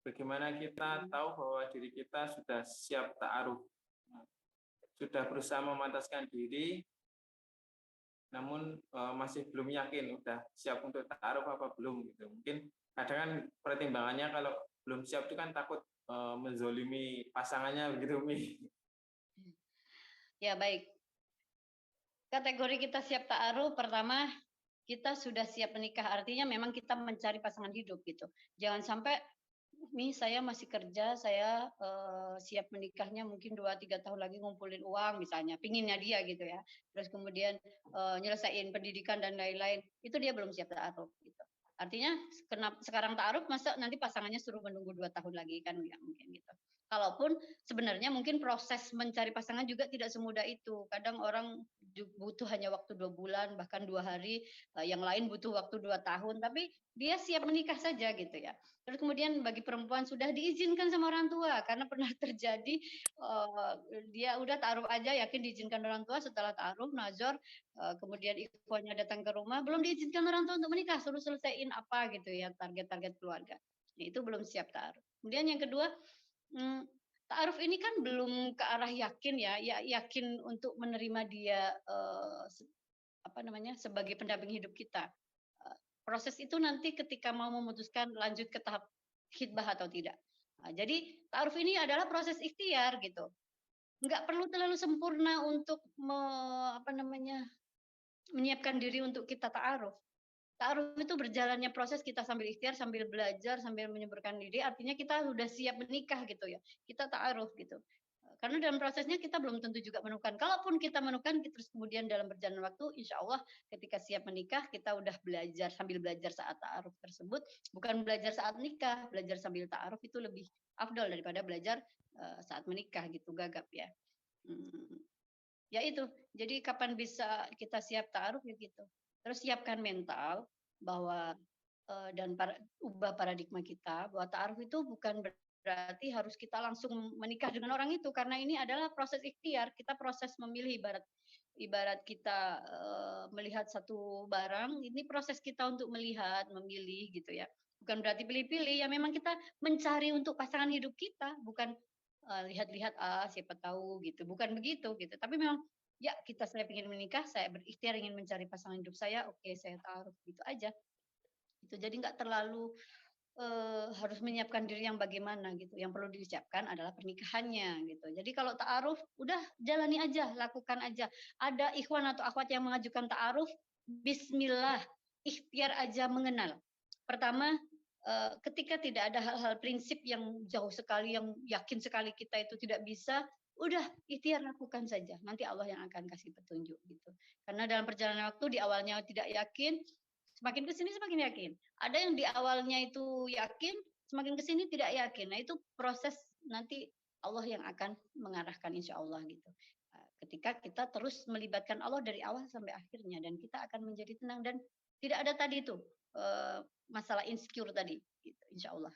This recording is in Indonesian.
bagaimana kita tahu bahwa diri kita sudah siap ta'aruf, sudah berusaha memantaskan diri, namun masih belum yakin udah siap untuk ta'aruf apa belum gitu. Mungkin kadang kan pertimbangannya kalau belum siap itu kan takut menzolimi pasangannya begitu, Mi. Ya, baik. Kategori kita siap ta'aruf, pertama kita sudah siap menikah, artinya memang kita mencari pasangan hidup gitu. Jangan sampai nih saya masih kerja, saya siap menikahnya mungkin 2-3 tahun lagi ngumpulin uang misalnya, pinginnya dia gitu ya. Terus kemudian nyelesain pendidikan dan lain-lain, itu dia belum siap ta'aruf gitu. Artinya kenapa sekarang ta'aruf, masa nanti pasangannya suruh menunggu 2 tahun lagi, kan nggak mungkin gitu. Kalaupun sebenarnya mungkin proses mencari pasangan juga tidak semudah itu. Kadang orang butuh hanya waktu 2 bulan, bahkan 2 hari, yang lain butuh waktu 2 tahun, tapi dia siap menikah saja gitu ya. Terus kemudian bagi perempuan sudah diizinkan sama orang tua, karena pernah terjadi dia udah ta'aruf aja yakin diizinkan orang tua, setelah ta'aruf nazar, kemudian ikhwannya datang ke rumah, belum diizinkan orang tua untuk menikah, suruh selesaiin apa gitu ya, target-target keluarga. Nah, itu belum siap ta'aruf. Kemudian yang kedua, ta'aruf ini kan belum ke arah yakin ya, yakin untuk menerima dia sebagai pendamping hidup kita. Proses itu nanti ketika mau memutuskan lanjut ke tahap khitbah atau tidak. Jadi ta'aruf ini adalah proses ikhtiar gitu. Nggak perlu terlalu sempurna untuk menyiapkan diri untuk kita ta'aruf. Ta'aruf itu berjalannya proses kita sambil ikhtiar, sambil belajar, sambil menyuburkan diri, artinya kita sudah siap menikah gitu ya. Kita ta'aruf gitu. Karena dalam prosesnya kita belum tentu juga menemukan. Kalaupun kita menemukan, terus kemudian dalam berjalan waktu, insya Allah ketika siap menikah, kita udah belajar sambil belajar saat ta'aruf tersebut. Bukan belajar saat nikah, belajar sambil ta'aruf itu lebih afdal daripada belajar saat menikah gitu, gagap ya. Ya itu, jadi kapan bisa kita siap ta'aruf ya gitu. Terus siapkan mental bahwa dan ubah paradigma kita bahwa ta'aruf itu bukan berarti harus kita langsung menikah dengan orang itu, karena ini adalah proses ikhtiar, kita proses memilih, ibarat kita melihat satu barang, ini proses kita untuk melihat, memilih gitu ya. Bukan berarti pilih-pilih, ya memang kita mencari untuk pasangan hidup kita, bukan lihat-lihat siapa tahu gitu, bukan begitu gitu. Tapi memang ya saya ingin menikah, saya berikhtiar ingin mencari pasangan hidup saya, oke saya ta'aruf gitu aja. Itu jadi nggak terlalu harus menyiapkan diri yang bagaimana gitu. Yang perlu disiapkan adalah pernikahannya gitu. Jadi kalau ta'aruf udah jalani aja, lakukan aja. Ada ikhwan atau akhwat yang mengajukan ta'aruf, bismillah, ikhtiar aja mengenal. Pertama, ketika tidak ada hal-hal prinsip yang jauh sekali, yang yakin sekali kita itu tidak bisa, udah ikhtiar lakukan saja. Nanti Allah yang akan kasih petunjuk gitu. Karena dalam perjalanan waktu di awalnya tidak yakin, semakin ke sini semakin yakin. Ada yang di awalnya itu yakin, semakin ke sini tidak yakin. Nah, itu proses nanti Allah yang akan mengarahkan insya Allah gitu. Ketika kita terus melibatkan Allah dari awal sampai akhirnya, dan kita akan menjadi tenang dan tidak ada tadi itu masalah insecure tadi gitu, insya Allah.